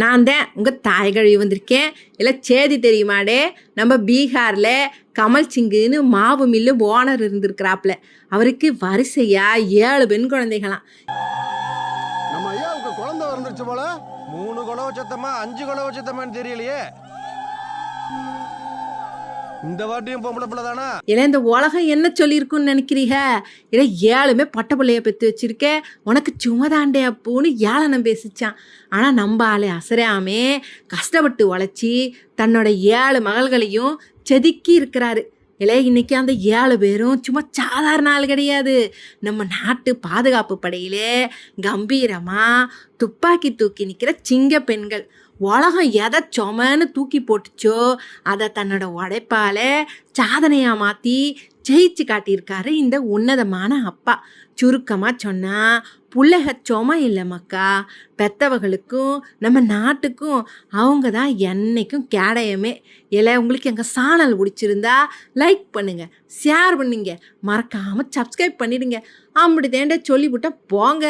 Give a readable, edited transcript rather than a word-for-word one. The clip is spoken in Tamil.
நான் தான் உங்கள் தாய் கழுவி வந்திருக்கேன். இல்லை சேதி தெரியுமாடே, நம்ம பீகாரில் கமல் சிங்குன்னு மாவு மில்லு ஓனர் இருந்திருக்கிறாப்புல. அவருக்கு வரிசையாக 7 பெண் குழந்தைகளாம். நம்ம ஐயாவுக்கு குழந்தை வந்துருச்சு போல. 3 குலவ சத்தமா 5 குலவ சத்தமான்னு தெரியலையே. இந்த வாட்டியும் பொம்பளை பிள்ளை தானா? இல்லை இந்த உலகம் என்ன சொல்லியிருக்குன்னு நினைக்கிறீங்க? இல்லை 7மே பட்ட பிள்ளைய பெற்று வச்சிருக்க, உனக்கு சுமதாண்டே அப்புன்னு ஏளனம் பேசிச்சான். ஆனால் நம்ம ஆளு அசராமே கஷ்டப்பட்டு உழைச்சி தன்னோட 7 மகள்களையும் செதுக்கி இருக்கிறாரு. இல்லை இன்னைக்கு அந்த 7 பேரும் சும்மா சாதாரண ஆள் கிடையாது. நம்ம நாட்டு பாதுகாப்பு படையிலே கம்பீரமாக துப்பாக்கி தூக்கி நிற்கிற சிங்க பெண்கள். உலகம் எதை சொமன்னு தூக்கி போட்டுச்சோ அதை தன்னோட உடைப்பால சாதனையாக மாற்றி ஜெயிச்சு காட்டியிருக்காரு இந்த உன்னதமான அப்பா. சுருக்கமாக சொன்னால் புள்ளைக சொம இல்லை மக்கா, பெத்தவர்களுக்கும் நம்ம நாட்டுக்கும் அவங்க தான் என்னைக்கும் கேடயமே. இல்லை உங்களுக்கு எங்கள் சேனல் பிடிச்சிருந்தா லைக் பண்ணுங்கள், ஷேர் பண்ணுங்க, மறக்காமல் சப்ஸ்கிரைப் பண்ணிடுங்க. அப்படி தேண்ட சொல்லிவிட்டா போங்க.